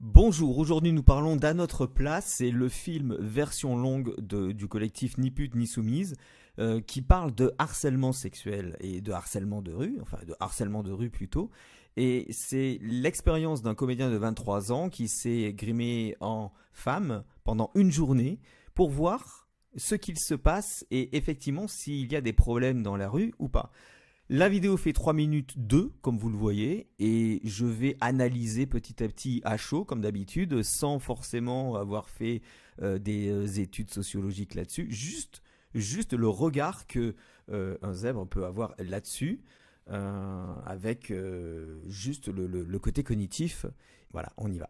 Bonjour, aujourd'hui nous parlons d'À notre place, c'est le film version longue du collectif Ni pute ni soumise qui parle de harcèlement sexuel et de harcèlement de rue, enfin de harcèlement de rue plutôt. Et c'est l'expérience d'un comédien de 23 ans qui s'est grimé en femme pendant une journée pour voir ce qu'il se passe et effectivement s'il y a des problèmes dans la rue ou pas. La vidéo fait 3 minutes 2, comme vous le voyez, et je vais analyser petit à petit à chaud, comme d'habitude, sans forcément avoir fait des études sociologiques là-dessus, juste le regard que un zèbre peut avoir là-dessus, avec juste le côté cognitif. Voilà, on y va.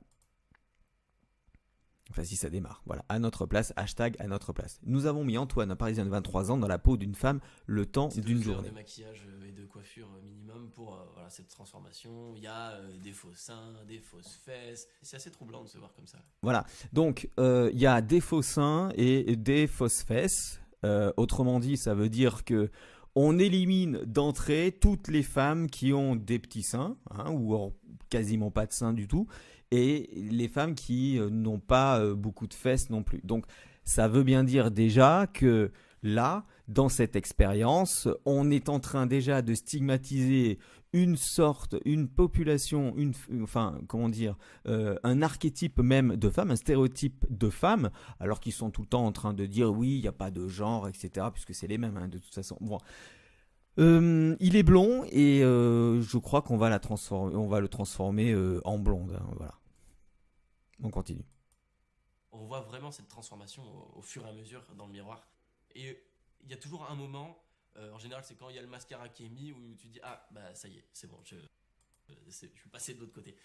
Enfin, si ça démarre. Voilà, à notre place, hashtag à notre place. Nous avons mis Antoine, un Parisien de 23 ans, dans la peau d'une femme le temps d'une journée. De maquillage et de coiffure minimum pour voilà, cette transformation. Il y a des faux seins, des fausses fesses. C'est assez troublant de se voir comme ça. Voilà, donc il y a des faux seins et des fausses fesses. Autrement dit, ça veut dire que on élimine d'entrée toutes les femmes qui ont des petits seins, ou quasiment pas de seins du tout, et les femmes qui n'ont pas beaucoup de fesses non plus. Donc ça veut bien dire déjà que là, dans cette expérience, on est en train déjà de stigmatiser une population, un archétype même de femme, un stéréotype de femme, alors qu'ils sont tout le temps en train de dire oui, il n'y a pas de genre, etc., puisque c'est les mêmes de toute façon. Bon. Il est blond et je crois qu'on va le transformer en blonde. Voilà. On continue. On voit vraiment cette transformation au fur et à mesure dans le miroir. Et il y a toujours un moment, en général c'est quand il y a le mascara qui est mis, où tu dis ah bah ça y est, c'est bon, je vais passer de l'autre côté.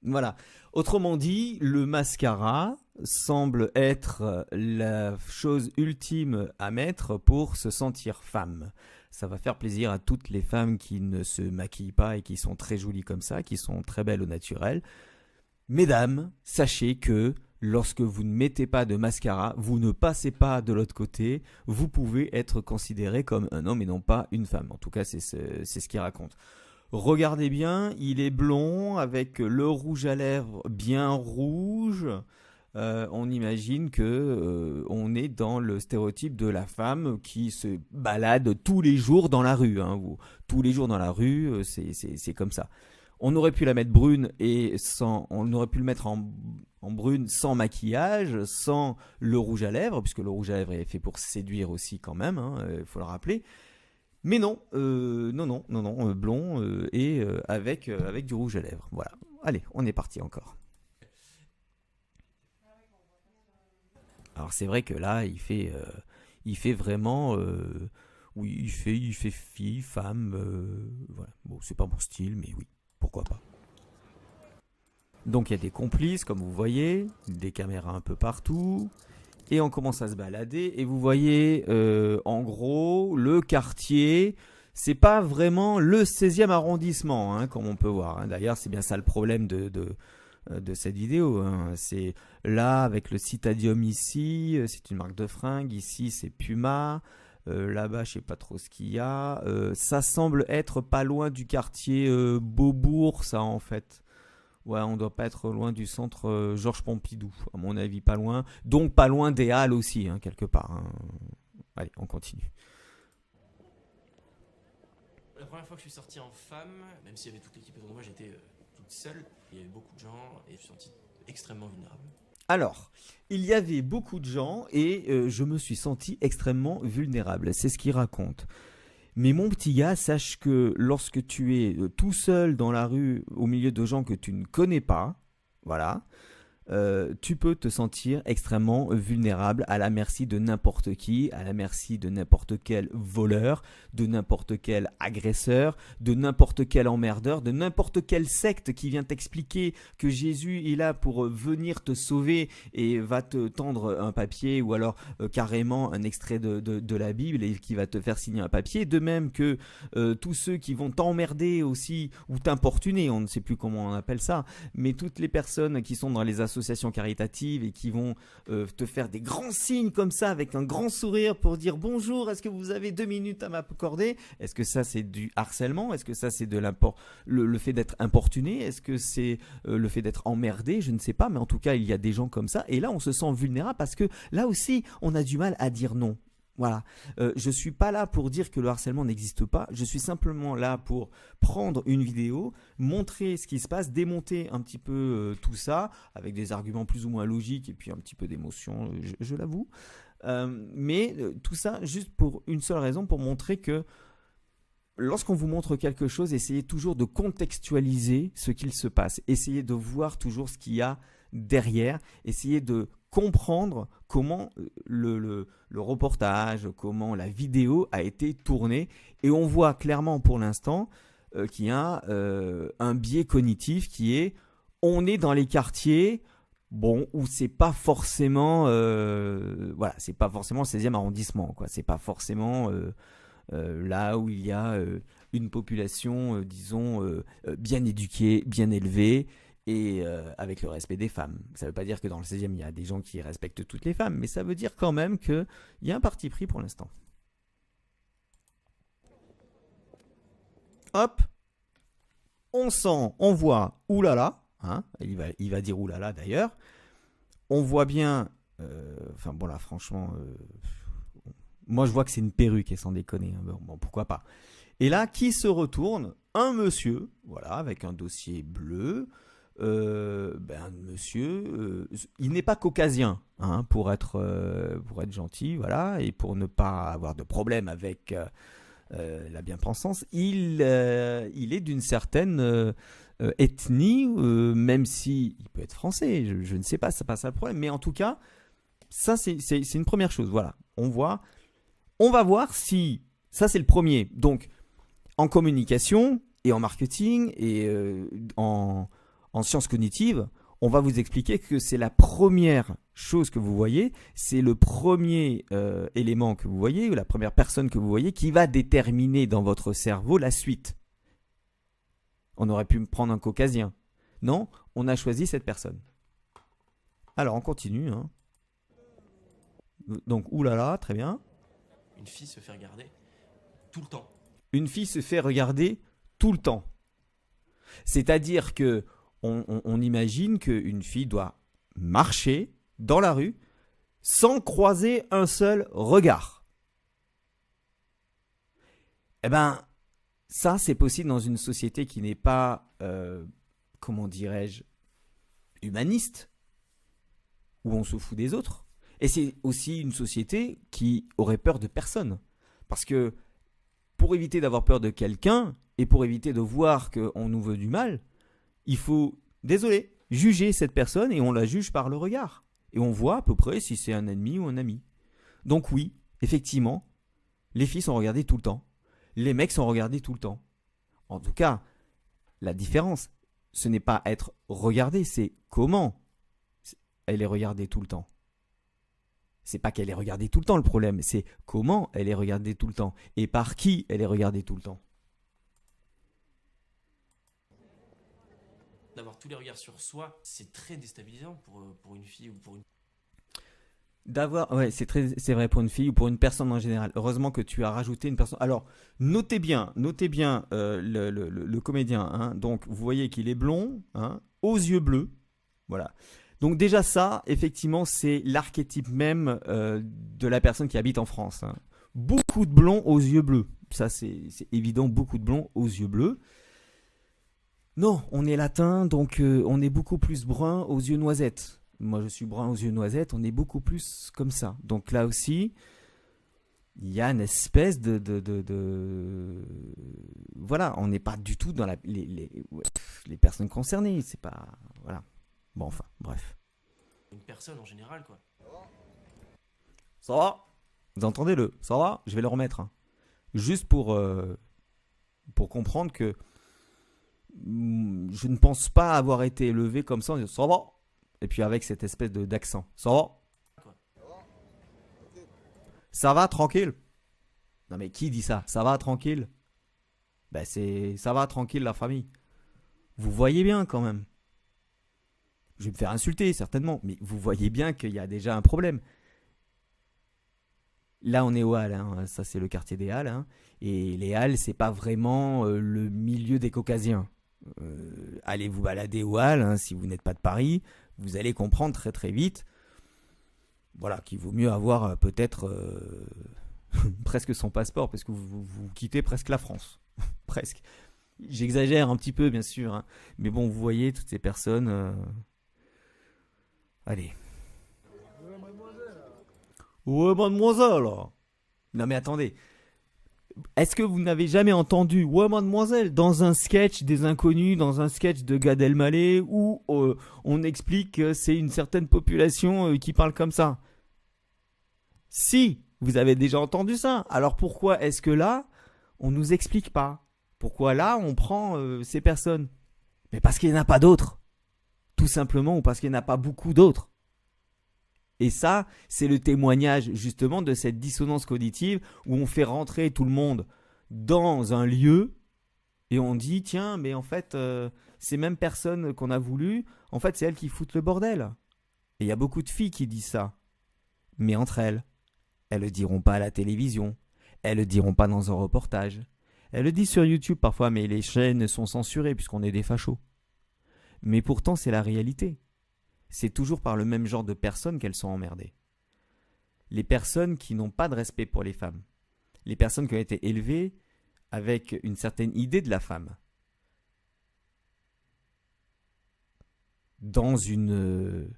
Voilà. Autrement dit, le mascara semble être la chose ultime à mettre pour se sentir femme. Ça va faire plaisir à toutes les femmes qui ne se maquillent pas et qui sont très jolies comme ça, qui sont très belles au naturel. Mesdames, sachez que lorsque vous ne mettez pas de mascara, vous ne passez pas de l'autre côté, vous pouvez être considéré comme un homme et non pas une femme. En tout cas, c'est ce qu'il raconte. Regardez bien, il est blond avec le rouge à lèvres bien rouge. On imagine que on est dans le stéréotype de la femme qui se balade tous les jours dans la rue. Tous les jours dans la rue, c'est comme ça. On aurait pu la mettre brune on aurait pu le mettre en brune sans maquillage, sans le rouge à lèvres, puisque le rouge à lèvres est fait pour séduire aussi quand même, faut le rappeler. Mais non, blond et avec du rouge à lèvres. Voilà. Allez, on est parti encore. Alors c'est vrai que là, il fait vraiment, oui, il fait fille, femme, voilà. Bon, c'est pas mon style, mais oui, pourquoi pas. Donc il y a des complices, comme vous voyez, des caméras un peu partout. Et on commence à se balader et vous voyez en gros le quartier, c'est pas vraiment le 16e arrondissement comme on peut voir. D'ailleurs c'est bien ça le problème de cette vidéo. C'est là avec le Citadium ici, c'est une marque de fringues, ici c'est Puma, là-bas je sais pas trop ce qu'il y a. Ça semble être pas loin du quartier Beaubourg ça en fait. Ouais, on doit pas être loin du centre Georges Pompidou, à mon avis, pas loin. Donc pas loin des Halles aussi, quelque part. Allez, on continue. La première fois que je suis sorti en femme, même s'il y avait toute l'équipe autour de moi, j'étais toute seule. Il y avait beaucoup de gens et je me suis senti extrêmement vulnérable. Alors, il y avait beaucoup de gens et je me suis senti extrêmement vulnérable. C'est ce qu'il raconte. Mais mon petit gars, sache que lorsque tu es tout seul dans la rue, au milieu de gens que tu ne connais pas, voilà, tu peux te sentir extrêmement vulnérable à la merci de n'importe qui, à la merci de n'importe quel voleur, de n'importe quel agresseur, de n'importe quel emmerdeur, de n'importe quelle secte qui vient t'expliquer que Jésus est là pour venir te sauver et va te tendre un papier ou alors carrément un extrait de la Bible et qui va te faire signer un papier. De même que tous ceux qui vont t'emmerder aussi ou t'importuner, on ne sait plus comment on appelle ça, mais toutes les personnes qui sont dans les associations associations caritatives et qui vont te faire des grands signes comme ça avec un grand sourire pour dire bonjour, est-ce que vous avez 2 minutes à m'accorder? Est-ce que ça c'est du harcèlement? Est-ce que ça c'est de le fait d'être importuné? Est-ce que c'est le fait d'être emmerdé? Je ne sais pas, mais en tout cas il y a des gens comme ça et là on se sent vulnérable parce que là aussi on a du mal à dire non. Voilà, je suis pas là pour dire que le harcèlement n'existe pas, je suis simplement là pour prendre une vidéo, montrer ce qui se passe, démonter un petit peu tout ça, avec des arguments plus ou moins logiques et puis un petit peu d'émotion, je l'avoue. Mais tout ça juste pour une seule raison, pour montrer que lorsqu'on vous montre quelque chose, essayez toujours de contextualiser ce qu'il se passe, essayez de voir toujours ce qu'il y a derrière, essayez de comprendre comment le reportage, comment la vidéo a été tournée. Et on voit clairement pour l'instant qu'il y a un biais cognitif qui est on est dans les quartiers où c'est pas forcément c'est pas forcément le 16e arrondissement, quoi. C'est pas forcément là où il y a une population disons bien éduquée, bien élevée et avec le respect des femmes. Ça ne veut pas dire que dans le 16e, il y a des gens qui respectent toutes les femmes, mais ça veut dire quand même qu'il y a un parti pris pour l'instant. Hop, on sent, on voit, oulala, hein, il va dire oulala d'ailleurs, on voit bien, là franchement, moi je vois que c'est une perruque, et sans déconner, hein, bon, pourquoi pas. Et là, qui se retourne? Un monsieur, voilà, avec un dossier bleu, monsieur, il n'est pas caucasien, hein, pour être gentil, voilà, et pour ne pas avoir de problème avec la bien-pensance, il est d'une certaine ethnie, même si il peut être français, je ne sais pas, c'est pas ça le problème, mais en tout cas, ça c'est une première chose, voilà, on va voir si, ça c'est le premier, donc en communication et en marketing et en sciences cognitives, on va vous expliquer que c'est la première chose que vous voyez, c'est le premier élément que vous voyez, ou la première personne que vous voyez, qui va déterminer dans votre cerveau la suite. On aurait pu prendre un caucasien. Non, on a choisi cette personne. Alors, on continue. Hein. Donc, oulala, très bien. Une fille se fait regarder tout le temps. Une fille se fait regarder tout le temps. C'est-à-dire que on imagine qu'une fille doit marcher dans la rue sans croiser un seul regard. Eh bien, ça, c'est possible dans une société qui n'est pas, comment dirais-je, humaniste, où on se fout des autres. Et c'est aussi une société qui aurait peur de personne. Parce que pour éviter d'avoir peur de quelqu'un et pour éviter de voir qu'on nous veut du mal, il faut, juger cette personne et on la juge par le regard. Et on voit à peu près si c'est un ennemi ou un ami. Donc oui, effectivement, les filles sont regardées tout le temps. Les mecs sont regardés tout le temps. En tout cas, la différence, ce n'est pas être regardé, c'est comment elle est regardée tout le temps. C'est pas qu'elle est regardée tout le temps le problème, c'est comment elle est regardée tout le temps et par qui elle est regardée tout le temps. D'avoir tous les regards sur soi, c'est très déstabilisant pour une fille ou pour une... C'est vrai pour une fille ou pour une personne en général. Heureusement que tu as rajouté une personne. Alors, notez bien le comédien. Hein. Donc, vous voyez qu'il est blond, hein, aux yeux bleus. Voilà. Donc déjà ça, effectivement, c'est l'archétype même de la personne qui habite en France. Hein. Beaucoup de blonds aux yeux bleus. Ça, c'est évident, beaucoup de blonds aux yeux bleus. Non, on est latin, donc on est beaucoup plus brun aux yeux noisettes. Moi, je suis brun aux yeux noisettes, on est beaucoup plus comme ça. Donc là aussi, il y a une espèce de... Voilà, on n'est pas du tout dans les personnes concernées. C'est pas... Voilà. Bon, enfin, bref. Une personne en général, quoi. Ça va? Vous entendez-le? Ça va? Je vais le remettre. Hein. Juste pour comprendre que je ne pense pas avoir été élevé comme ça. Ça va? Et puis avec cette espèce d'accent. Ça va? Ça va, tranquille? Non mais qui dit ça? Ça va, tranquille? Ben c'est... Ça va, tranquille, la famille. Vous voyez bien quand même. Je vais me faire insulter, certainement. Mais vous voyez bien qu'il y a déjà un problème. Là, on est aux Halles. Hein. Ça, c'est le quartier des Halles. Hein. Et les Halles, c'est pas vraiment le milieu des Caucasiens. Allez vous balader aux Halles, hein, si vous n'êtes pas de Paris. Vous allez comprendre très très vite, voilà, qu'il vaut mieux avoir peut-être presque son passeport, parce que vous quittez presque la France. Presque. J'exagère un petit peu, bien sûr. Hein. Mais bon, vous voyez, toutes ces personnes... Allez. Ouais, mademoiselle. Non mais attendez. Est-ce que vous n'avez jamais entendu ouais mademoiselle dans un sketch des Inconnus, dans un sketch de Gad Elmaleh où on explique que c'est une certaine population qui parle comme ça? Si, vous avez déjà entendu ça. Alors pourquoi est-ce que là, on nous explique pas? Pourquoi là, on prend ces personnes? Mais parce qu'il n'y en a pas d'autres. Tout simplement, ou parce qu'il n'y en a pas beaucoup d'autres. Et ça, c'est le témoignage justement de cette dissonance cognitive où on fait rentrer tout le monde dans un lieu et on dit tiens, mais en fait, ces mêmes personnes qu'on a voulu, en fait, c'est elles qui foutent le bordel. Et il y a beaucoup de filles qui disent ça. Mais entre elles, elles le diront pas à la télévision, elles le diront pas dans un reportage. Elles le disent sur YouTube parfois, mais les chaînes sont censurées puisqu'on est des fachos. Mais pourtant, c'est la réalité. C'est toujours par le même genre de personnes qu'elles sont emmerdées. Les personnes qui n'ont pas de respect pour les femmes. Les personnes qui ont été élevées avec une certaine idée de la femme. Dans une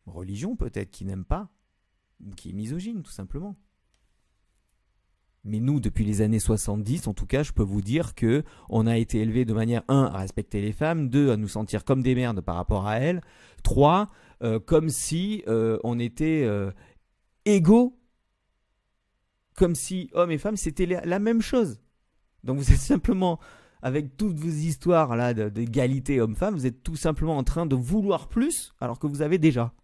religion peut-être qui n'aime pas, ou qui est misogyne tout simplement. Mais nous, depuis les années 70, en tout cas, je peux vous dire que on a été élevés de manière 1 à respecter les femmes, 2 à nous sentir comme des merdes par rapport à elles, 3 comme si on était égaux, comme si hommes et femmes c'était la même chose. Donc vous êtes simplement, avec toutes vos histoires là d'égalité homme-femme, vous êtes tout simplement en train de vouloir plus alors que vous avez déjà.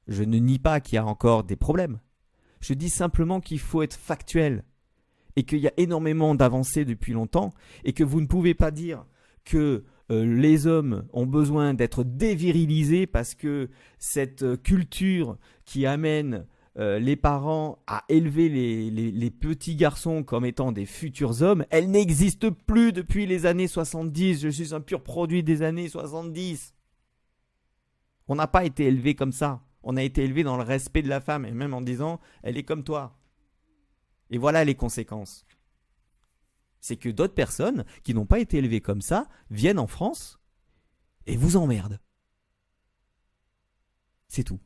Je ne nie pas qu'il y a encore des problèmes. Je dis simplement qu'il faut être factuel et qu'il y a énormément d'avancées depuis longtemps et que vous ne pouvez pas dire que les hommes ont besoin d'être dévirilisés parce que cette culture qui amène les parents à élever les petits garçons comme étant des futurs hommes, elle n'existe plus depuis les années 70. Je suis un pur produit des années 70. On n'a pas été élevé comme ça. On a été élevé dans le respect de la femme, et même en disant « elle est comme toi ». Et voilà les conséquences. C'est que d'autres personnes qui n'ont pas été élevées comme ça viennent en France et vous emmerdent. C'est tout.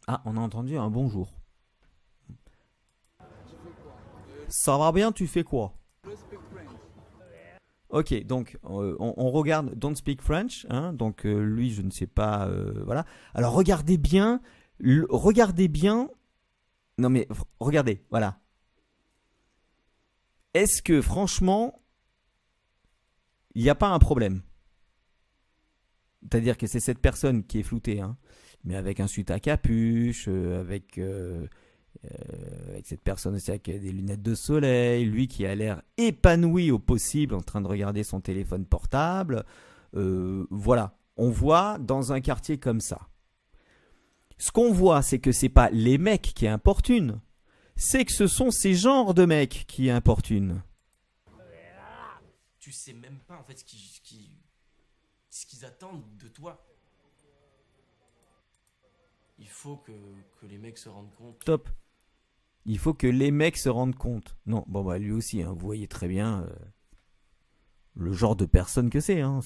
Ah, on a entendu un bonjour. Ça va bien, tu fais quoi? Ok, donc on regarde Don't Speak French, hein, donc lui je ne sais pas, voilà. Alors regardez bien, non mais regardez, voilà. Est-ce que franchement, il n'y a pas un problème? C'est-à-dire que c'est cette personne qui est floutée, hein, mais avec un sweat à capuche, avec cette personne aussi avec des lunettes de soleil, lui qui a l'air épanoui au possible en train de regarder son téléphone portable. Voilà, on voit dans un quartier comme ça. Ce qu'on voit, c'est que c'est pas les mecs qui importunent, c'est que ce sont ces genres de mecs qui importunent. Tu sais même pas en fait ce qu'ils attendent de toi. Il faut que les mecs se rendent compte. Top. Il faut que les mecs se rendent compte. Non, bon bah lui aussi, hein, vous voyez très bien le genre de personne que c'est. Hein,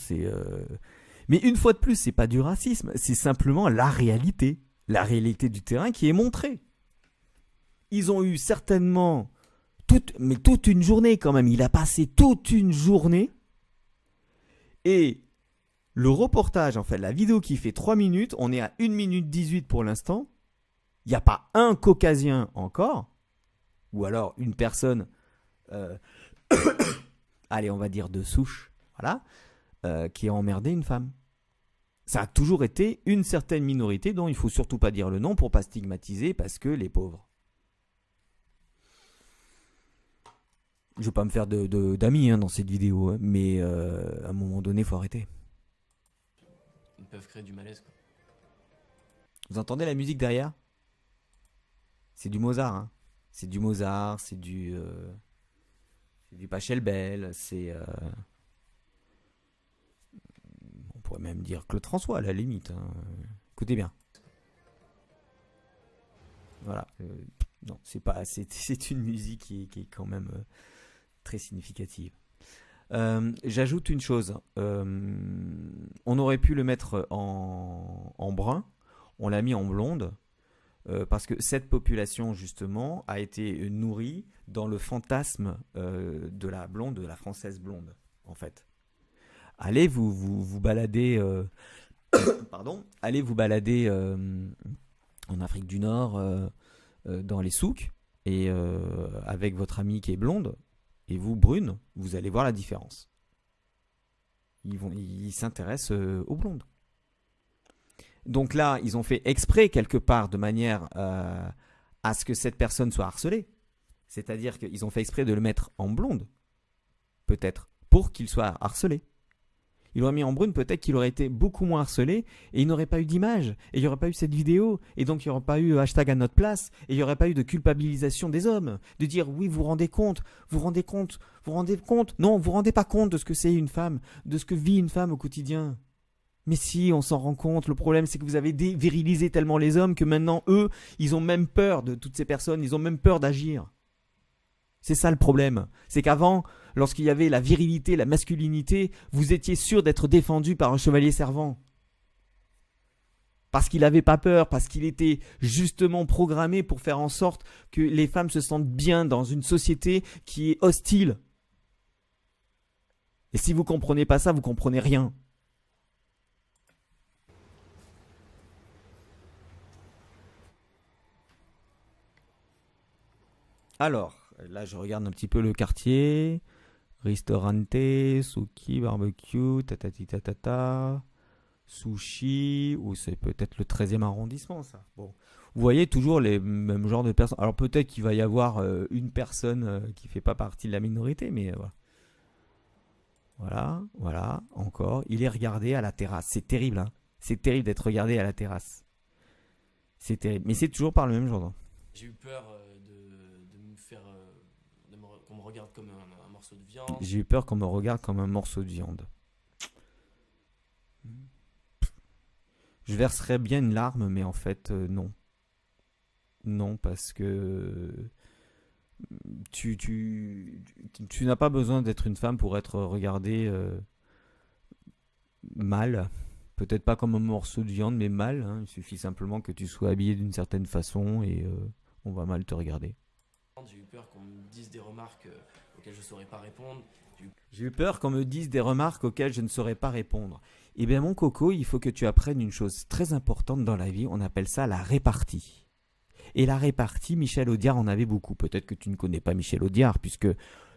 mais une fois de plus, c'est pas du racisme, c'est simplement la réalité du terrain qui est montrée. Ils ont eu certainement toute une journée quand même. Il a passé toute une journée et le reportage, en fait, la vidéo qui fait 3 minutes, on est à 1 minute 18 pour l'instant. Il n'y a pas un caucasien encore, ou alors une personne, allez, on va dire de souche, voilà, qui a emmerdé une femme. Ça a toujours été une certaine minorité dont il ne faut surtout pas dire le nom pour ne pas stigmatiser, parce que les pauvres. Je veux pas me faire d'amis hein, dans cette vidéo, hein, mais à un moment donné, faut arrêter. Ils peuvent créer du malaise, quoi. Vous entendez la musique derrière? C'est du Mozart, hein. C'est du Mozart, c'est du Pachelbel, on pourrait même dire Claude François à la limite, hein. Écoutez bien. Voilà. Non, c'est pas, c'est une musique qui est quand même très significative. J'ajoute une chose. On aurait pu le mettre en brun. On l'a mis en blonde. Parce que cette population, justement, a été nourrie dans le fantasme de la blonde, de la française blonde, en fait. Allez vous balader, pardon, allez vous balader en Afrique du Nord, dans les souks, et avec votre amie qui est blonde, et vous, brune, vous allez voir la différence. Ils s'intéressent aux blondes. Donc là, ils ont fait exprès quelque part de manière à ce que cette personne soit harcelée. C'est-à-dire qu'ils ont fait exprès de le mettre en blonde, peut-être, pour qu'il soit harcelé. Il l'aurait mis en brune, peut-être qu'il aurait été beaucoup moins harcelé et il n'aurait pas eu d'image. Et il n'y aurait pas eu cette vidéo. Et donc il n'y aurait pas eu hashtag à notre place. Et il n'y aurait pas eu de culpabilisation des hommes. De dire oui, vous vous rendez compte, vous vous rendez compte, vous vous rendez compte. Non, vous vous rendez pas compte de ce que c'est une femme, de ce que vit une femme au quotidien. Mais si, on s'en rend compte. Le problème, c'est que vous avez dévirilisé tellement les hommes que maintenant, eux, ils ont même peur de toutes ces personnes. Ils ont même peur d'agir. C'est ça le problème. C'est qu'avant, lorsqu'il y avait la virilité, la masculinité, vous étiez sûr d'être défendu par un chevalier servant. Parce qu'il n'avait pas peur, parce qu'il était justement programmé pour faire en sorte que les femmes se sentent bien dans une société qui est hostile. Et si vous ne comprenez pas ça, vous ne comprenez rien. Alors, là je regarde un petit peu le quartier. Ristorante, Suki, barbecue, tatati tatata, sushi, ou c'est peut-être le 13e arrondissement ça. Bon. Vous voyez toujours les mêmes genres de personnes. Alors peut-être qu'il va y avoir une personne qui fait pas partie de la minorité, mais voilà. Voilà, voilà, encore. Il est regardé à la terrasse. C'est terrible, hein. C'est terrible d'être regardé à la terrasse. C'est terrible. Mais c'est toujours par le même genre. J'ai eu peur de me faire. Qu'on me regarde comme un morceau de viande. J'ai eu peur qu'on me regarde comme un morceau de viande. Je verserais bien une larme, mais en fait, non. Non, parce que tu n'as pas besoin d'être une femme pour être regardée mal. Peut-être pas comme un morceau de viande, mais mal, hein. Il suffit simplement que tu sois habillé d'une certaine façon et on va mal te regarder. J'ai eu peur qu'on me dise des remarques auxquelles je ne saurais pas répondre. J'ai eu peur qu'on me dise des remarques auxquelles je ne saurais pas répondre. Eh bien mon coco, il faut que tu apprennes une chose très importante dans la vie, on appelle ça la répartie. Et la répartie, Michel Audiard en avait beaucoup. Peut-être que tu ne connais pas Michel Audiard, puisque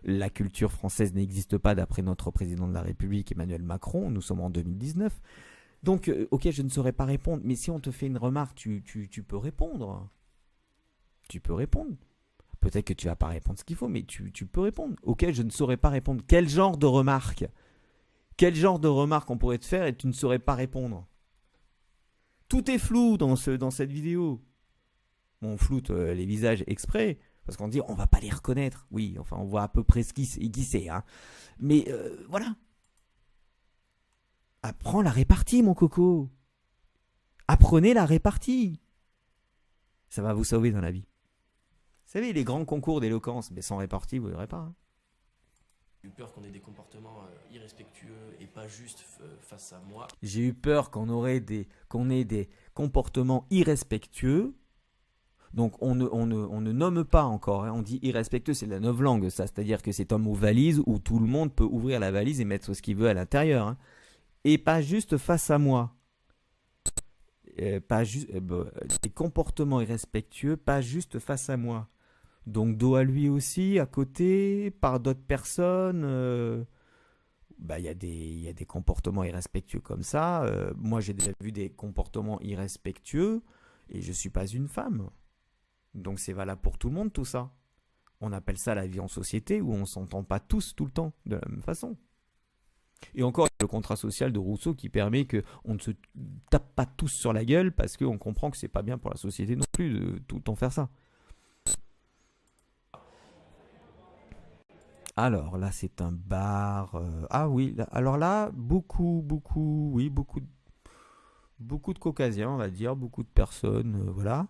la culture française n'existe pas d'après notre président de la République, Emmanuel Macron, nous sommes en 2019. Donc, ok, je ne saurais pas répondre, mais si on te fait une remarque, tu peux répondre. Tu peux répondre. Peut-être que tu vas pas répondre ce qu'il faut, mais tu peux répondre. Ok, je ne saurais pas répondre. Quel genre de remarque? Quel genre de remarque on pourrait te faire et tu ne saurais pas répondre? Tout est flou dans cette vidéo. Bon, on floute les visages exprès, parce qu'on dit on va pas les reconnaître. Oui, enfin on voit à peu près qui c'est. Hein. Mais voilà. Apprends la répartie, mon coco. Apprenez la répartie. Ça va vous sauver dans la vie. Vous savez, les grands concours d'éloquence, mais sans répartie, vous n'aurez pas. Hein. J'ai eu peur qu'on ait des comportements irrespectueux et pas juste face à moi. J'ai eu peur qu'on ait des comportements irrespectueux. Donc on ne nomme pas encore, hein. On dit irrespectueux, c'est la novlangue, ça. C'est-à-dire que c'est comme aux valises où tout le monde peut ouvrir la valise et mettre ce qu'il veut à l'intérieur. Hein. Et pas juste face à moi. Pas juste des comportements irrespectueux, pas juste face à moi. Donc dos à lui aussi, à côté, par d'autres personnes. Il y a des comportements irrespectueux comme ça. Moi, j'ai déjà vu des comportements irrespectueux et je ne suis pas une femme. Donc c'est valable pour tout le monde, tout ça. On appelle ça la vie en société où on s'entend pas tous tout le temps de la même façon. Et encore, il y a le contrat social de Rousseau qui permet qu'on ne se tape pas tous sur la gueule parce qu'on comprend que c'est pas bien pour la société non plus de tout le temps faire ça. Alors là, c'est un bar. Ah oui, alors là, beaucoup de caucasiens, on va dire, beaucoup de personnes, voilà.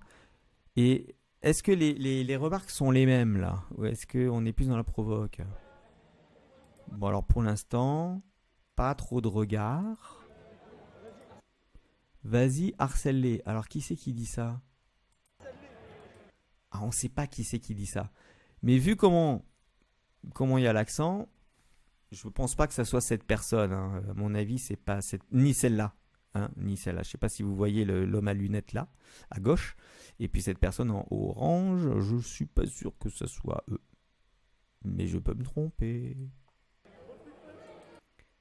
Et est-ce que les remarques sont les mêmes là? Ou est-ce qu'on est plus dans la provoque? Bon, alors pour l'instant, pas trop de regards. Vas-y, harcèle-les. Alors qui c'est qui dit ça? Ah, on sait pas qui c'est qui dit ça. Mais vu comment il y a l'accent, je ne pense pas que ça soit cette personne. Hein. À mon avis, c'est pas ni celle-là. Hein, ni celle-là. Je ne sais pas si vous voyez l'homme à lunettes là, à gauche. Et puis cette personne en orange, je ne suis pas sûr que ce soit eux. Mais je peux me tromper.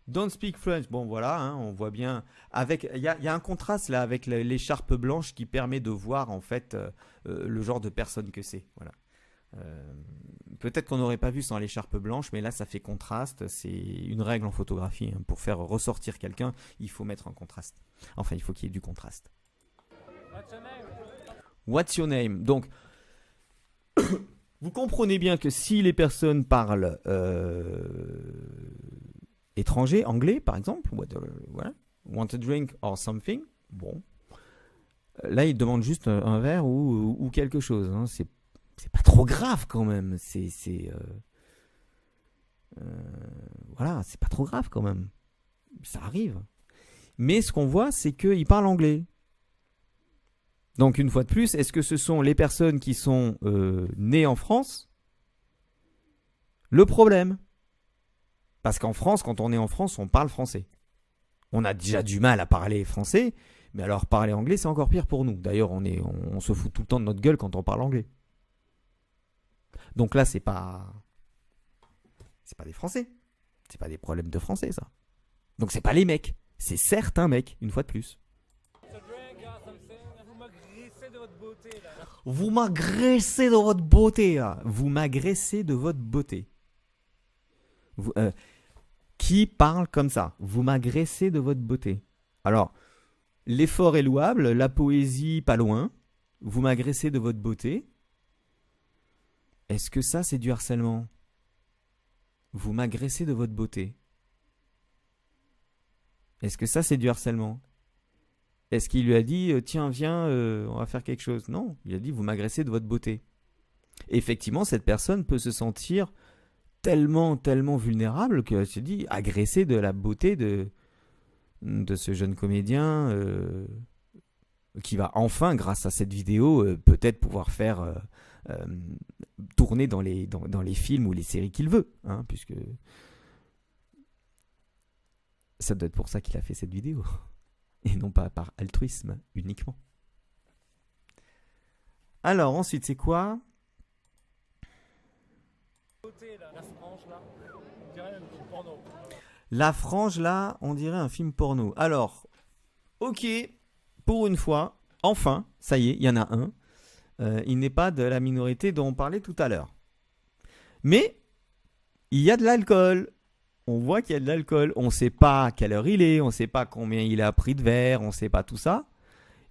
Don't speak French. Bon voilà, hein, on voit bien. Il y a un contraste là avec l'écharpe blanche qui permet de voir en fait le genre de personne que c'est. Voilà. Peut-être qu'on n'aurait pas vu sans l'écharpe blanche, mais là ça fait contraste. C'est une règle en photographie. Hein. Pour faire ressortir quelqu'un, il faut mettre un contraste. Enfin, il faut qu'il y ait du contraste. What's your name? Donc, vous comprenez bien que si les personnes parlent étranger, anglais par exemple, voilà, want a drink or something, bon, là ils demandent juste un verre ou quelque chose. Hein. C'est pas trop grave quand même. Voilà, c'est pas trop grave quand même. Ça arrive. Mais ce qu'on voit, c'est qu'ils parlent anglais. Donc une fois de plus, est-ce que ce sont les personnes qui sont nées en France? Le problème. Parce qu'en France, quand on est en France, on parle français. On a déjà du mal à parler français, mais alors parler anglais, c'est encore pire pour nous. D'ailleurs, on se fout tout le temps de notre gueule quand on parle anglais. Donc là, c'est pas des Français. C'est pas des problèmes de français, ça. Donc c'est pas les mecs. C'est certains mecs, une fois de plus. Vous m'agressez de votre beauté, là. Vous m'agressez de votre beauté. Qui parle comme ça? Vous m'agressez de votre beauté. Alors, l'effort est louable, la poésie pas loin. Vous m'agressez de votre beauté. Est-ce que ça, c'est du harcèlement? Vous m'agressez de votre beauté. Est-ce que ça, c'est du harcèlement? Est-ce qu'il lui a dit tiens, viens, on va faire quelque chose? Non, il a dit vous m'agressez de votre beauté. Et effectivement, cette personne peut se sentir tellement vulnérable qu'elle se dit agressée de la beauté de ce jeune comédien qui va enfin, grâce à cette vidéo, peut-être pouvoir faire tourner dans les films ou les séries qu'il veut, hein, puisque ça doit être pour ça qu'il a fait cette vidéo et non pas par altruisme uniquement. Alors ensuite c'est quoi? La frange là, on dirait un film porno. Alors, ok, pour une fois, enfin, ça y est, il y en a un. Il n'est pas de la minorité dont on parlait tout à l'heure. Mais, il y a de l'alcool. On voit qu'il y a de l'alcool. On ne sait pas à quelle heure il est, on ne sait pas combien il a pris de verre, on ne sait pas tout ça.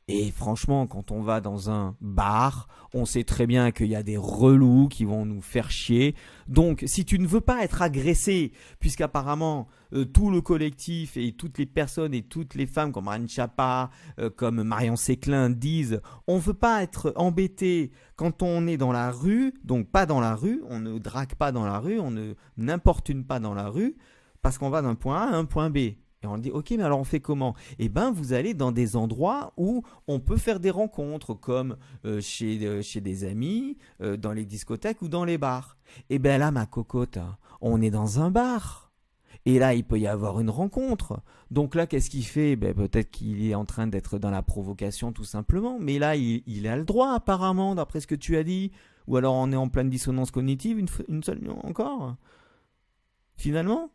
Et franchement, quand on va dans un bar, on sait très bien qu'il y a des relous qui vont nous faire chier. Donc, si tu ne veux pas être agressé, puisqu'apparemment tout le collectif et toutes les personnes et toutes les femmes comme Marine Chapa, comme Marion Séclin disent, on ne veut pas être embêté quand on est dans la rue, donc pas dans la rue, on ne drague pas dans la rue, on ne n'importune pas dans la rue, parce qu'on va d'un point A à un point B. Et on dit, ok, mais alors on fait comment? Eh bien, vous allez dans des endroits où on peut faire des rencontres, comme chez des amis, dans les discothèques ou dans les bars. Eh bien là, ma cocotte, on est dans un bar. Et là, il peut y avoir une rencontre. Donc là, qu'est-ce qu'il fait? Ben, peut-être qu'il est en train d'être dans la provocation, tout simplement. Mais là, il a le droit, apparemment, d'après ce que tu as dit. Ou alors, on est en pleine dissonance cognitive, une seule encore. Finalement,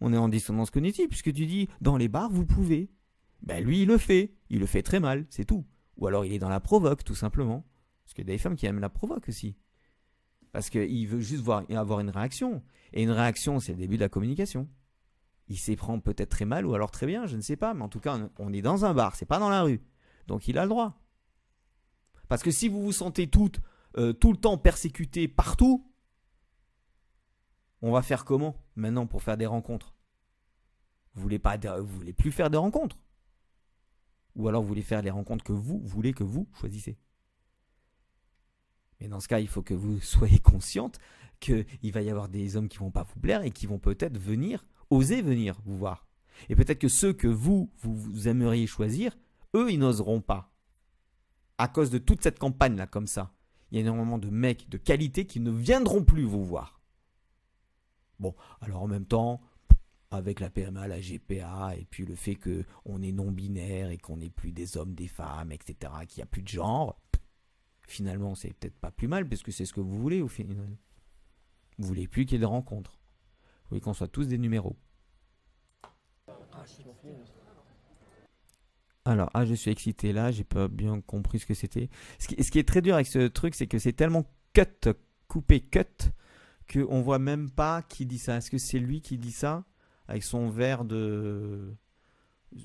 on est en dissonance cognitive, puisque tu dis, dans les bars, vous pouvez. Ben lui, il le fait très mal, c'est tout. Ou alors il est dans la provoque, tout simplement. Parce qu'il y a des femmes qui aiment la provoque aussi. Parce qu'il veut juste avoir une réaction. Et une réaction, c'est le début de la communication. Il s'y prend peut-être très mal ou alors très bien, je ne sais pas. Mais en tout cas, on est dans un bar, c'est pas dans la rue. Donc il a le droit. Parce que si vous vous sentez tout le temps persécuté partout, on va faire comment maintenant pour faire des rencontres? Vous voulez plus faire de rencontres? Ou alors vous voulez faire les rencontres que vous voulez, que vous choisissez? Mais dans ce cas, il faut que vous soyez consciente qu'il va y avoir des hommes qui ne vont pas vous plaire et qui vont peut-être oser venir vous voir. Et peut-être que ceux que vous aimeriez choisir, eux, ils n'oseront pas. À cause de toute cette campagne-là, comme ça. Il y a énormément de mecs de qualité qui ne viendront plus vous voir. Bon, alors en même temps, avec la PMA, la GPA, et puis le fait qu'on est non-binaire et qu'on n'est plus des hommes, des femmes, etc., qu'il n'y a plus de genre, finalement, c'est peut-être pas plus mal, parce que c'est ce que vous voulez au final. Vous voulez plus qu'il y ait de rencontres. Vous voulez qu'on soit tous des numéros. Alors, je suis excité là, j'ai pas bien compris ce que c'était. Ce qui est très dur avec ce truc, c'est que c'est tellement coupé, qu'on voit même pas qui dit ça. Est-ce que c'est lui qui dit ça avec son verre de...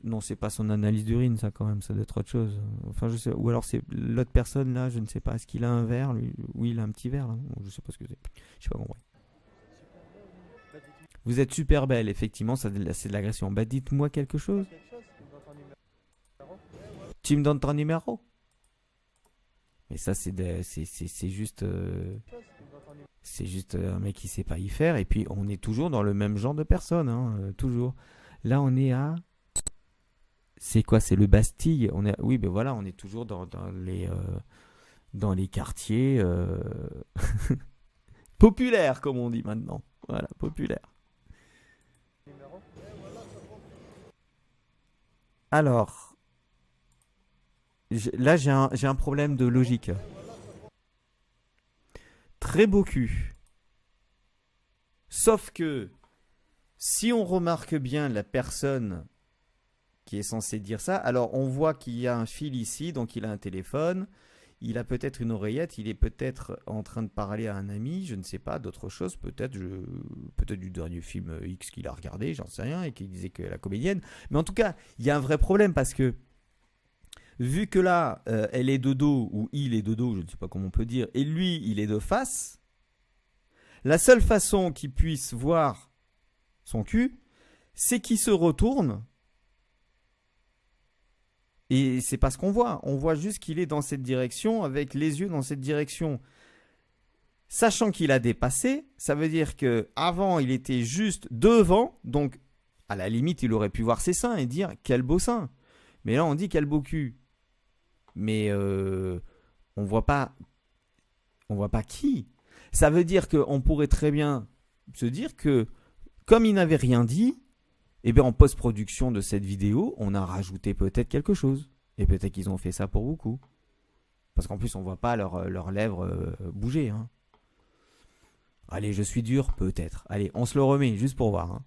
Non, c'est pas son analyse d'urine, ça quand même, ça doit être autre chose. Enfin, je sais. Ou alors c'est l'autre personne là, je ne sais pas. Est-ce qu'il a un verre lui? Oui, il a un petit verre là. Je sais pas ce que c'est. Je sais pas compris. Vous êtes super belle, effectivement, c'est de l'agression. Bah, dites-moi quelque chose. Tu me donnes ton numéro? Mais ça, c'est juste... c'est juste un mec qui sait pas y faire. Et puis, on est toujours dans le même genre de personne. Hein, toujours. Là, on est à... C'est quoi? C'est le Bastille. Oui, ben voilà, on est toujours dans les quartiers populaires, comme on dit maintenant. Voilà, populaire. Alors, là, j'ai un problème de logique. Très beau cul. Sauf que, si on remarque bien la personne qui est censée dire ça, alors on voit qu'il y a un fil ici, donc il a un téléphone, il a peut-être une oreillette, il est peut-être en train de parler à un ami, je ne sais pas, d'autre chose, peut-être du dernier film X qu'il a regardé, j'en sais rien, et qu'il disait que la comédienne. Mais en tout cas, il y a un vrai problème parce que, vu que là, elle est de dos, ou il est de dos, je ne sais pas comment on peut dire, et lui, il est de face, la seule façon qu'il puisse voir son cul, c'est qu'il se retourne. Et c'est pas ce qu'on voit. On voit juste qu'il est dans cette direction, avec les yeux dans cette direction. Sachant qu'il a dépassé, ça veut dire que avant il était juste devant, donc à la limite il aurait pu voir ses seins et dire quel beau sein. Mais là on dit quel beau cul. Mais on voit pas qui. Ça veut dire qu'on pourrait très bien se dire que comme il n'avait rien dit, et bien en post-production de cette vidéo, on a rajouté peut-être quelque chose. Et peut-être qu'ils ont fait ça pour beaucoup. Parce qu'en plus, on ne voit pas leurs lèvres bouger. Hein. Allez, je suis dur, peut-être. Allez, on se le remet, juste pour voir. Hein.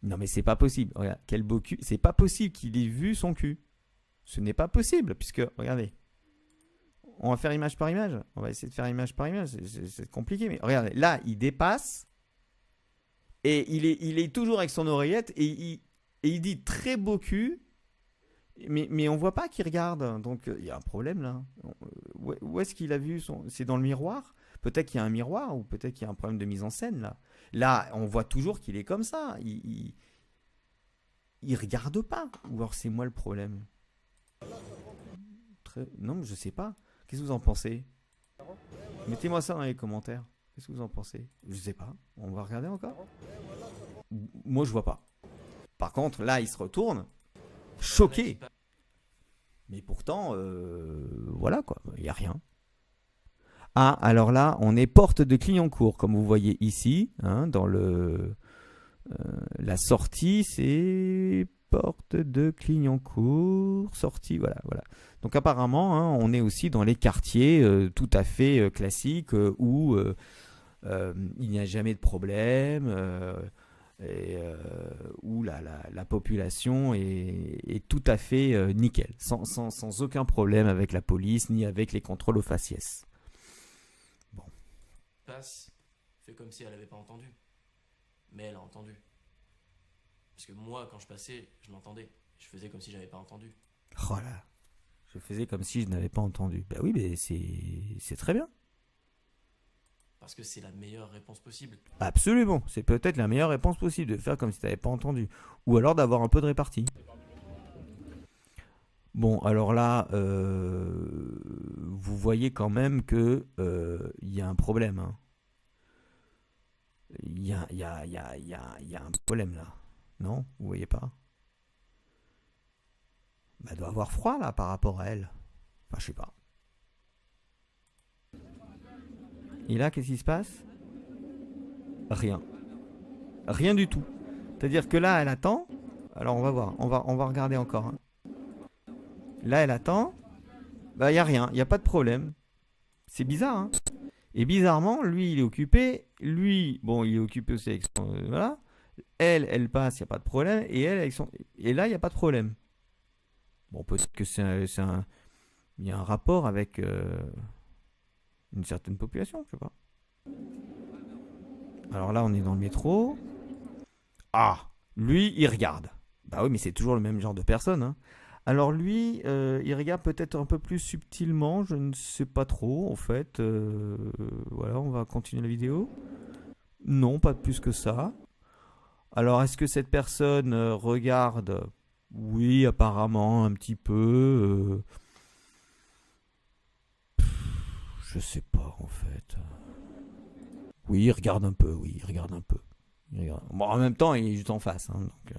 Non mais c'est pas possible. Regarde, quel beau cul. C'est pas possible qu'il ait vu son cul. Ce n'est pas possible, puisque, regardez. On va faire image par image. On va essayer de faire image par image. C'est compliqué, mais regardez. Là, il dépasse. Et il est toujours avec son oreillette et il dit très beau cul, mais on voit pas qu'il regarde. Donc il y a un problème là. Où est-ce qu'il a vu son... C'est dans le miroir? Peut-être qu'il y a un miroir ou peut-être qu'il y a un problème de mise en scène là. Là, on voit toujours qu'il est comme ça. Il regarde pas. Ou alors c'est moi le problème. Non, je sais pas. Qu'est-ce que vous en pensez? Mettez-moi ça dans les commentaires. Qu'est-ce que vous en pensez? Je sais pas. On va regarder encore? Moi, je vois pas. Par contre, là, il se retourne, choqué. Mais pourtant, voilà quoi, il n'y a rien. Ah, alors là, on est porte de Clignancourt, comme vous voyez ici, hein, dans la sortie, c'est porte de Clignancourt, sortie, voilà. Donc apparemment, hein, on est aussi dans les quartiers tout à fait classiques où il n'y a jamais de problème. et, où la population est tout à fait nickel, sans aucun problème avec la police ni avec les contrôles au faciès. Bon. Passe, fait comme si elle n'avait pas entendu. Mais elle a entendu. Parce que moi, quand je passais, je l'entendais. Je faisais comme si j'avais pas entendu. Oh là, je faisais comme si je n'avais pas entendu. Ben oui, mais c'est très bien. Parce que c'est la meilleure réponse possible. Absolument, c'est peut-être la meilleure réponse possible de faire comme si tu n'avais pas entendu. Ou alors d'avoir un peu de répartie. Bon, alors là, vous voyez quand même que y a un problème. Hein. Il y a un problème là. Non? Vous voyez pas? Bah, elle doit avoir froid là par rapport à elle. Enfin, je sais pas. Et là, qu'est-ce qui se passe? Rien. Rien du tout. C'est-à-dire que là, elle attend. Alors, on va voir. On va regarder encore. Hein. Là, elle attend. Bah, il n'y a rien. Il n'y a pas de problème. C'est bizarre, hein. Et bizarrement, lui, il est occupé. Lui, bon, il est occupé aussi avec son... voilà. Elle passe, il n'y a pas de problème. Et elle, avec son... Et là, il n'y a pas de problème. Bon, peut-être que il y a un rapport avec une certaine population, je sais pas. Alors là, on est dans le métro. Ah, lui, il regarde. Bah oui, mais c'est toujours le même genre de personne. Hein. Alors lui, il regarde peut-être un peu plus subtilement, je ne sais pas trop, en fait. Voilà, on va continuer la vidéo. Non, pas plus que ça. Alors, est-ce que cette personne regarde? Oui, apparemment, un petit peu. Je sais pas, en fait. Oui, il regarde un peu, oui, il regarde un peu. Il regarde. Bon, en même temps, il est juste en face. Hein, donc,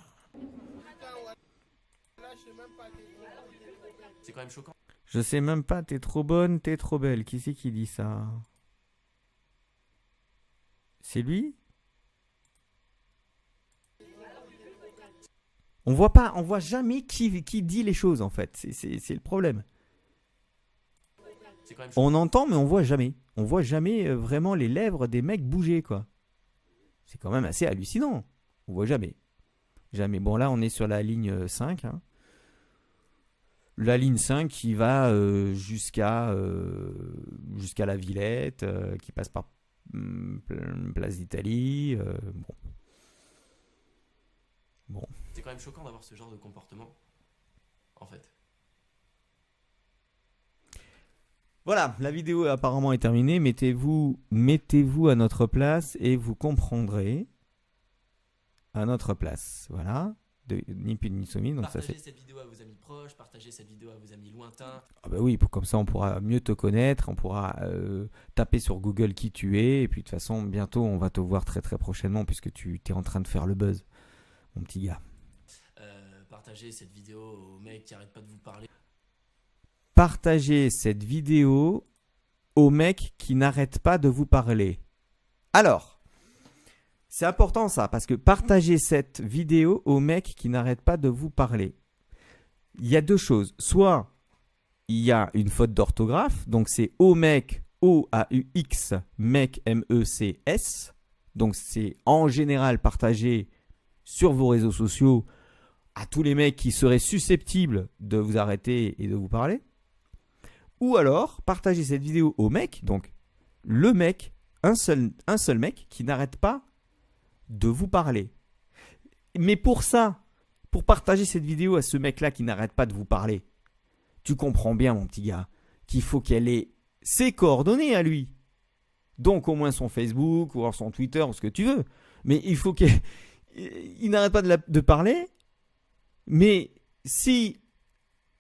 C'est quand même choquant. je sais même pas, t'es trop bonne, t'es trop belle. Qui c'est qui dit ça? C'est lui? On voit pas, on voit jamais qui dit les choses en fait. C'est le problème. C'est quand même On entend mais on voit jamais. On voit jamais vraiment les lèvres des mecs bouger quoi. C'est quand même assez hallucinant. On voit jamais. Jamais. Bon là on est sur la ligne 5. Hein. La ligne 5 qui va jusqu'à la Villette, qui passe par Place d'Italie. Bon. Bon. C'est quand même choquant d'avoir ce genre de comportement, en fait. Voilà, la vidéo apparemment est terminée. Mettez-vous à notre place et vous comprendrez à notre place. Voilà, ni plus ni sommine. Donc partagez ça, c'est... cette vidéo à vos amis proches, partagez cette vidéo à vos amis lointains. Ah bah oui, comme ça on pourra mieux te connaître, on pourra taper sur Google qui tu es. Et puis de toute façon, bientôt on va te voir très très prochainement puisque tu es en train de faire le buzz, mon petit gars. Partagez cette vidéo aux mecs qui arrêtent pas de vous parler. Partagez cette vidéo aux mecs qui n'arrêtent pas de vous parler. Alors, c'est important ça, parce que partagez cette vidéo aux mecs qui n'arrêtent pas de vous parler. Il y a deux choses. Soit il y a une faute d'orthographe, donc c'est au mec, O-A-U-X, mec, M-E-C-S. Donc c'est en général partagé sur vos réseaux sociaux à tous les mecs qui seraient susceptibles de vous arrêter et de vous parler. Ou alors, partagez cette vidéo au mec, donc le mec, un seul mec qui n'arrête pas de vous parler. Mais pour ça, pour partager cette vidéo à ce mec-là qui n'arrête pas de vous parler, tu comprends bien, mon petit gars, qu'il faut qu'elle ait ses coordonnées à lui. Donc au moins son Facebook ou son Twitter ou ce que tu veux. Mais il faut qu'il n'arrête pas de parler. Mais si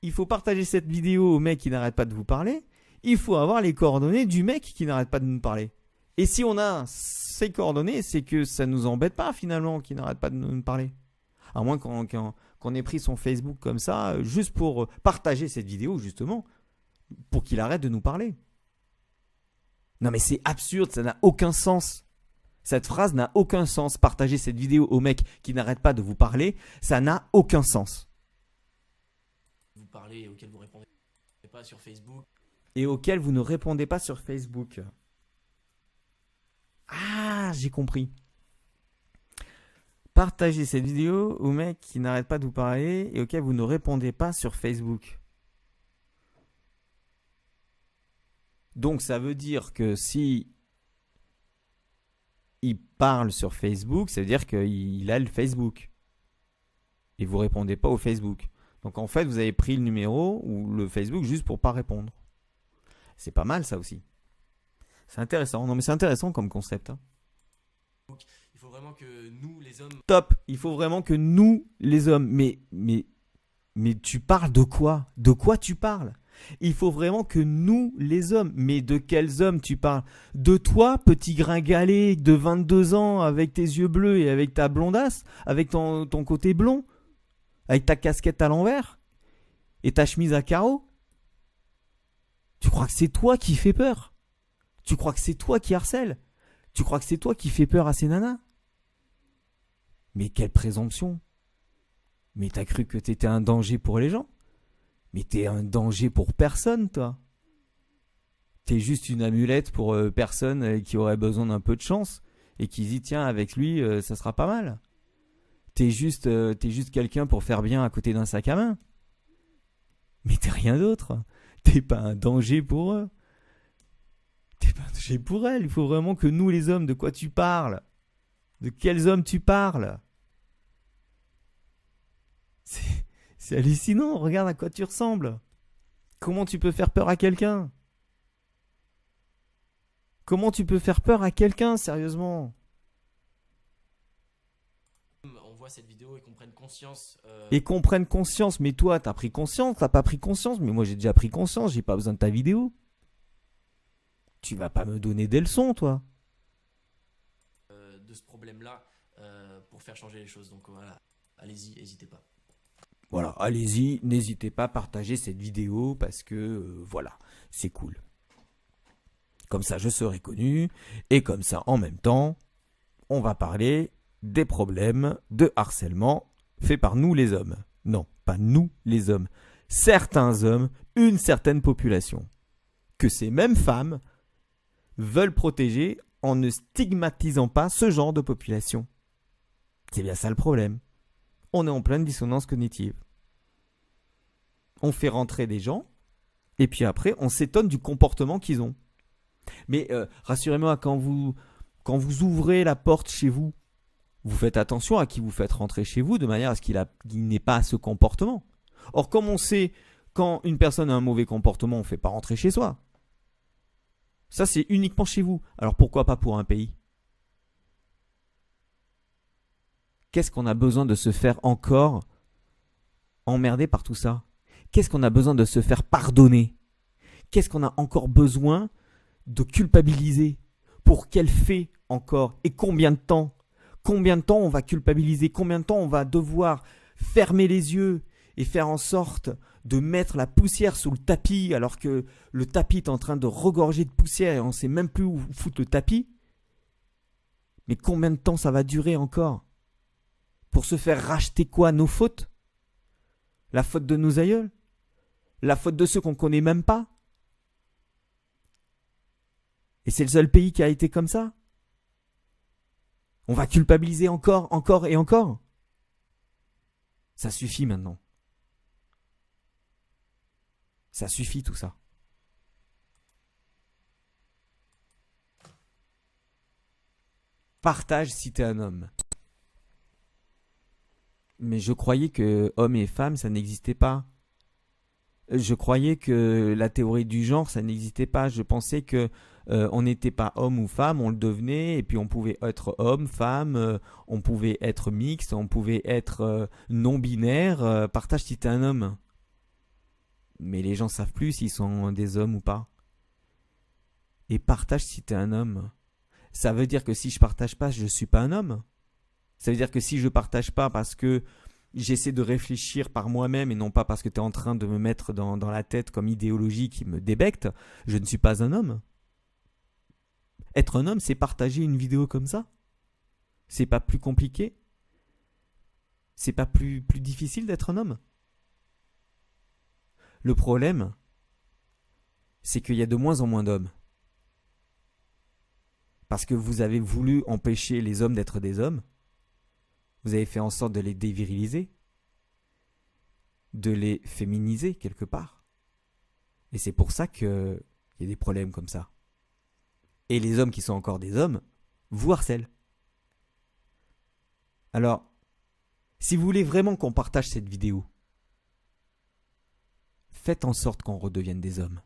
il faut partager cette vidéo au mec qui n'arrête pas de vous parler, il faut avoir les coordonnées du mec qui n'arrête pas de nous parler. Et si on a ces coordonnées, c'est que ça ne nous embête pas finalement qu'il n'arrête pas de nous parler. À moins qu'on ait pris son Facebook comme ça, juste pour partager cette vidéo justement, pour qu'il arrête de nous parler. Non mais c'est absurde, ça n'a aucun sens. Cette phrase n'a aucun sens. Partager cette vidéo au mec qui n'arrête pas de vous parler, ça n'a aucun sens. Vous parlez et auquel vous répondez pas sur Facebook. Et auquel vous ne répondez pas sur Facebook. Ah, j'ai compris. Partagez cette vidéo aux mecs qui n'arrêtent pas de vous parler et auxquels vous ne répondez pas sur Facebook. Donc ça veut dire que si il parle sur Facebook, ça veut dire qu'il a le Facebook. Et vous répondez pas au Facebook. Donc en fait, vous avez pris le numéro ou le Facebook juste pour pas répondre. C'est pas mal ça aussi. C'est intéressant. Non mais c'est intéressant comme concept. Hein. Il faut vraiment que nous, les hommes... Top. Il faut vraiment que nous, les hommes... Mais tu parles de quoi? De quoi tu parles? Il faut vraiment que nous, les hommes... Mais de quels hommes tu parles? De toi, petit gringalet de 22 ans avec tes yeux bleus et avec ta blondasse? Avec ton côté blond? Avec ta casquette à l'envers? Et ta chemise à carreaux? Tu crois que c'est toi qui fais peur? Tu crois que c'est toi qui harcèle? Tu crois que c'est toi qui fais peur à ces nanas? Mais quelle présomption! Mais t'as cru que t'étais un danger pour les gens? Mais t'es un danger pour personne, toi. T'es juste une amulette pour personne qui aurait besoin d'un peu de chance et qui dit tiens avec lui ça sera pas mal. T'es juste quelqu'un pour faire bien à côté d'un sac à main. Mais t'es rien d'autre. T'es pas un danger pour eux. T'es pas un danger pour elles. Il faut vraiment que nous les hommes, de quoi tu parles? De quels hommes tu parles? C'est hallucinant, regarde à quoi tu ressembles. Comment tu peux faire peur à quelqu'un? Comment tu peux faire peur à quelqu'un, sérieusement? On voit cette vidéo et qu'on prenne conscience. Et qu'on prenne conscience, mais toi, t'as pris conscience, t'as pas pris conscience, mais moi j'ai déjà pris conscience, j'ai pas besoin de ta vidéo. Tu vas pas me donner des leçons, toi. De ce problème-là pour faire changer les choses. Donc voilà, allez-y, n'hésitez pas. Voilà, allez-y, n'hésitez pas à partager cette vidéo parce que voilà, c'est cool. Comme ça, je serai connu et comme ça, en même temps, on va parler des problèmes de harcèlement faits par nous les hommes. Non, pas nous les hommes. Certains hommes, une certaine population. Que ces mêmes femmes veulent protéger en ne stigmatisant pas ce genre de population. C'est bien ça le problème. On est en pleine dissonance cognitive. On fait rentrer des gens, et puis après, on s'étonne du comportement qu'ils ont. Mais rassurez-moi, quand vous ouvrez la porte chez vous, vous faites attention à qui vous faites rentrer chez vous, de manière à ce qu'il n'ait pas ce comportement. Or, comme on sait, quand une personne a un mauvais comportement, on ne fait pas rentrer chez soi. Ça, c'est uniquement chez vous. Alors pourquoi pas pour un pays ? Qu'est-ce qu'on a besoin de se faire encore emmerder par tout ça? Qu'est-ce qu'on a besoin de se faire pardonner? Qu'est-ce qu'on a encore besoin de culpabiliser? Pour quel fait encore? Et combien de temps? Combien de temps on va culpabiliser? Combien de temps on va devoir fermer les yeux et faire en sorte de mettre la poussière sous le tapis alors que le tapis est en train de regorger de poussière et on ne sait même plus où foutre le tapis? Mais combien de temps ça va durer encore? Pour se faire racheter quoi? Nos fautes? La faute de nos aïeuls? La faute de ceux qu'on ne connaît même pas? Et c'est le seul pays qui a été comme ça? On va culpabiliser encore, encore et encore? Ça suffit maintenant. Ça suffit tout ça. Partage si t'es un homme. Mais je croyais que hommes et femmes, ça n'existait pas. Je croyais que la théorie du genre, ça n'existait pas. Je pensais que on n'était pas homme ou femme, on le devenait, et puis on pouvait être homme, femme, on pouvait être mixte, on pouvait être non-binaire. Partage si t'es un homme. Mais les gens savent plus s'ils sont des hommes ou pas. Et partage si t'es un homme. Ça veut dire que si je partage pas, je suis pas un homme. Ça veut dire que si je partage pas parce que j'essaie de réfléchir par moi-même et non pas parce que tu es en train de me mettre dans la tête comme idéologie qui me débecte, je ne suis pas un homme. Être un homme, c'est partager une vidéo comme ça. C'est pas plus compliqué. C'est pas plus difficile d'être un homme. Le problème, c'est qu'il y a de moins en moins d'hommes. Parce que vous avez voulu empêcher les hommes d'être des hommes. Vous avez fait en sorte de les déviriliser, de les féminiser quelque part. Et c'est pour ça qu'il y a des problèmes comme ça. Et les hommes qui sont encore des hommes vous harcèlent. Alors, si vous voulez vraiment qu'on partage cette vidéo, faites en sorte qu'on redevienne des hommes.